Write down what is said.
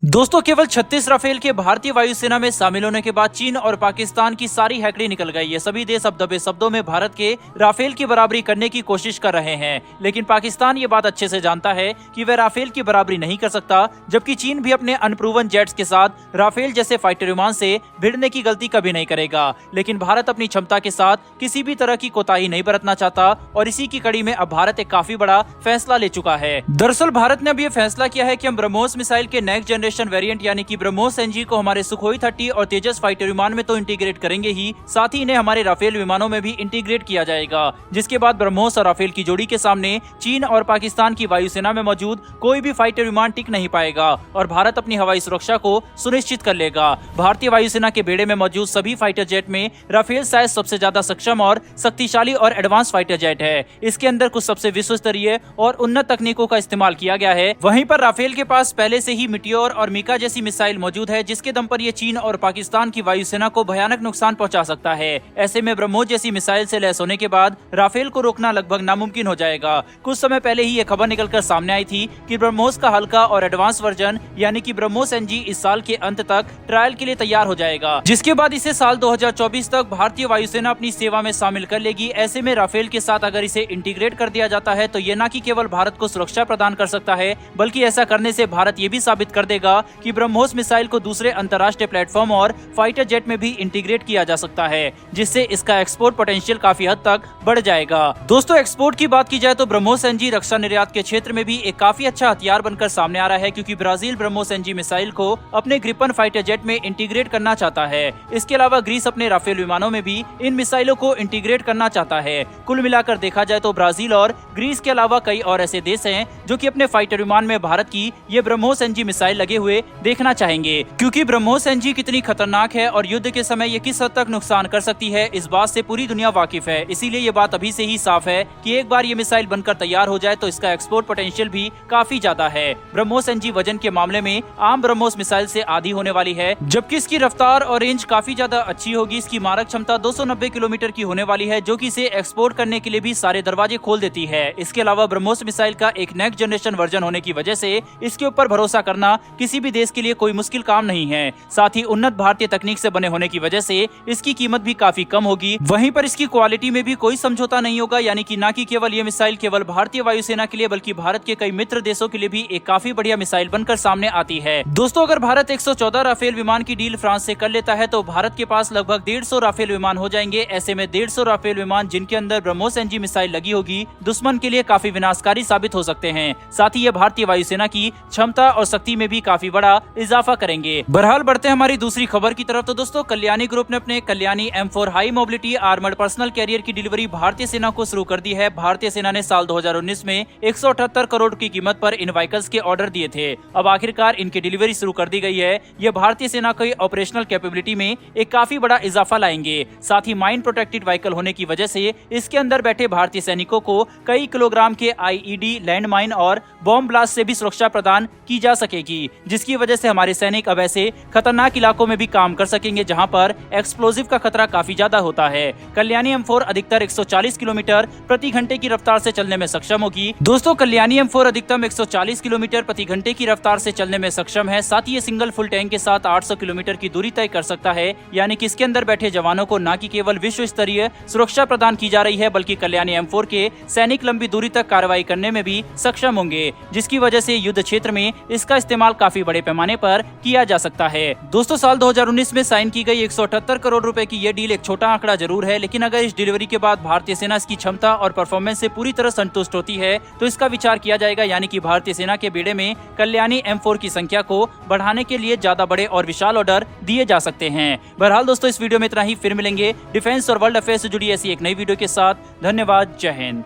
दोस्तों केवल 36 राफेल के भारतीय वायुसेना में शामिल होने के बाद चीन और पाकिस्तान की सारी हैकड़ी निकल गई है। सभी देश अब दबे शब्दों में भारत के राफेल की बराबरी करने की कोशिश कर रहे हैं, लेकिन पाकिस्तान ये बात अच्छे से जानता है कि वह राफेल की बराबरी नहीं कर सकता, जबकि चीन भी अपने अनप्रूवन जेट्स के साथ राफेल जैसे फाइटर विमान से भिड़ने की गलती कभी नहीं करेगा। लेकिन भारत अपनी क्षमता के साथ किसी भी तरह की कोताही नहीं बरतना चाहता और इसी की कड़ी में अब भारत एक काफी बड़ा फैसला ले चुका है। दरअसल भारत ने अब ये फैसला किया है कि हम ब्रह्मोस मिसाइल के नेक्स्ट जनरेशन वेरिएंट यानी कि ब्रह्मोस एनजी को हमारे सुखोई 30 और तेजस फाइटर विमान में तो इंटीग्रेट करेंगे ही, साथ ही इन्हें हमारे राफेल विमानों में भी इंटीग्रेट किया जाएगा, जिसके बाद ब्रह्मोस और राफेल की जोड़ी के सामने चीन और पाकिस्तान की वायुसेना में मौजूद कोई भी फाइटर विमान टिक नहीं पाएगा और भारत अपनी हवाई सुरक्षा को सुनिश्चित कर लेगा। भारतीय वायुसेना के बेड़े में मौजूद सभी फाइटर जेट में राफेल शायद सबसे ज्यादा सक्षम और शक्तिशाली और एडवांस फाइटर जेट है। इसके अंदर कुछ सबसे विश्व स्तरीय और उन्नत तकनीकों का इस्तेमाल किया गया है। वहीं पर राफेल के पास पहले से ही मिटियोर और मीका जैसी मिसाइल मौजूद है, जिसके दम पर ये चीन और पाकिस्तान की वायुसेना को भयानक नुकसान पहुंचा सकता है। ऐसे में ब्रह्मोस जैसी मिसाइल से लैस होने के बाद राफेल को रोकना लगभग नामुमकिन हो जाएगा। कुछ समय पहले ही ये खबर निकलकर सामने आई थी कि ब्रह्मोस का हल्का और एडवांस वर्जन यानी कि ब्रह्मोस एनजी इस साल के अंत तक ट्रायल के लिए तैयार हो जाएगा, जिसके बाद इसे साल 2024 तक भारतीय वायुसेना अपनी सेवा में शामिल कर लेगी। ऐसे में राफेल के साथ अगर इसे इंटीग्रेट कर दिया जाता है तो ये न कि केवल भारत को सुरक्षा प्रदान कर सकता है, बल्कि ऐसा करने से भारत ये भी साबित कर देगा कि ब्रह्मोस मिसाइल को दूसरे अंतर्राष्ट्रीय प्लेटफॉर्म और फाइटर जेट में भी इंटीग्रेट किया जा सकता है, जिससे इसका एक्सपोर्ट पोटेंशियल काफी हद तक बढ़ जाएगा। दोस्तों एक्सपोर्ट की बात की जाए तो ब्रह्मोस एनजी रक्षा निर्यात के क्षेत्र में भी एक काफी अच्छा हथियार बनकर सामने आ रहा है, क्योंकि ब्राजील ब्रह्मोस एनजी मिसाइल को अपने ग्रिपन फाइटर जेट में इंटीग्रेट करना चाहता है। इसके अलावा ग्रीस अपने राफेल विमानों में भी इन मिसाइलों को इंटीग्रेट करना चाहता है। कुल मिलाकर देखा जाए तो ब्राजील और ग्रीस के अलावा कई और ऐसे देश हैं जो कि अपने फाइटर विमान में भारत की ये ब्रह्मोस एनजी मिसाइल लगे हुए देखना चाहेंगे, क्योंकि ब्रह्मोस एनजी कितनी खतरनाक है और युद्ध के समय ये किस हद तक नुकसान कर सकती है इस बात से पूरी दुनिया वाकिफ है। इसीलिए ये बात अभी से ही साफ है कि एक बार ये मिसाइल बनकर तैयार हो जाए तो इसका एक्सपोर्ट पोटेंशियल भी काफी ज्यादा है। ब्रह्मोस एनजी वजन के मामले में आम ब्रह्मोस मिसाइल से आधी होने वाली है, जबकि इसकी रफ्तार और रेंज काफी ज्यादा अच्छी होगी। इसकी मारक क्षमता 290 किलोमीटर की होने वाली है, जो कि इसे एक्सपोर्ट करने के लिए भी सारे दरवाजे खोल देती है। इसके अलावा ब्रह्मोस मिसाइल का एक नेक्स्ट जनरेशन वर्जन होने की वजह से इसके ऊपर भरोसा करना किसी भी देश के लिए कोई मुश्किल काम नहीं है। साथ ही उन्नत भारतीय तकनीक से बने होने की वजह से इसकी कीमत भी काफी कम होगी। वहीं पर इसकी क्वालिटी में भी कोई समझौता नहीं होगा, यानी कि ना कि केवल ये मिसाइल केवल भारतीय वायुसेना के लिए बल्कि भारत के कई मित्र देशों के लिए भी एक काफी बढ़िया मिसाइल बनकर सामने आती है। दोस्तों अगर भारत 114 राफेल विमान की डील फ्रांस से कर लेता है तो भारत के पास लगभग 150 राफेल विमान हो जाएंगे। ऐसे में 150 राफेल विमान जिनके अंदर ब्रह्मोस एनजी मिसाइल लगी होगी दुश्मन के लिए काफी विनाशकारी साबित हो सकते हैं। साथ ही ये भारतीय वायुसेना की क्षमता और शक्ति में भी काफी बड़ा इजाफा करेंगे। बहरहाल बढ़ते हैं हमारी दूसरी खबर की तरफ। तो दोस्तों कल्याणी ग्रुप ने अपने Kalyani M4 high mobility armoured personal career की डिलीवरी भारतीय सेना को शुरू कर दी है। भारतीय सेना ने साल 2019 में 178 करोड़ की कीमत पर इन व्हीकल्स के ऑर्डर दिए थे। अब आखिरकार इनकी डिलीवरी शुरू कर दी गई है। ये भारतीय सेना की ऑपरेशनल कैपेबिलिटी में एक काफी बड़ा इजाफा लाएंगे। साथ ही माइन प्रोटेक्टेड व्हीकल होने की वजह से इसके अंदर बैठे भारतीय सैनिकों को कई किलोग्राम के IED, लैंड माइन और बॉम्ब ब्लास्ट से भी सुरक्षा प्रदान की जा सकेगी, जिसकी वजह से हमारे सैनिक अब ऐसे खतरनाक इलाकों में भी काम कर सकेंगे जहां पर एक्सप्लोजिव का खतरा काफी ज्यादा होता है। कल्याणी M4 अधिकतर 140 किलोमीटर प्रति घंटे की रफ्तार से चलने में सक्षम होगी। दोस्तों कल्याणी M4 अधिकतम 140 किलोमीटर प्रति घंटे की रफ्तार से चलने में सक्षम है। साथ ही ये सिंगल फुल टैंक के साथ 800 किलोमीटर की दूरी तय कर सकता है, यानी कि इसके अंदर बैठे जवानों को न कि केवल विश्व स्तरीय सुरक्षा प्रदान की जा रही है, बल्कि कल्याणी M4 के सैनिक लंबी दूरी तक कार्रवाई करने में भी सक्षम होंगे, जिसकी वजह से युद्ध क्षेत्र में इसका इस्तेमाल काफी बड़े पैमाने पर किया जा सकता है। दोस्तों साल 2019 में साइन की गई 178 करोड़ रुपए की ये डील एक छोटा आंकड़ा जरूर है, लेकिन अगर इस डिलीवरी के बाद भारतीय सेना इसकी क्षमता और परफॉर्मेंस से पूरी तरह संतुष्ट होती है तो इसका विचार किया जाएगा, यानी कि भारतीय सेना के बेड़े में कल्याणी M4 की संख्या को बढ़ाने के लिए ज्यादा बड़े और विशाल ऑर्डर दिए जा सकते हैं। बहरहाल दोस्तों इस वीडियो में इतना ही, फिर मिलेंगे डिफेंस और वर्ल्ड अफेयर्स से जुड़ी ऐसी एक नई वीडियो के साथ। धन्यवाद, जय हिंद।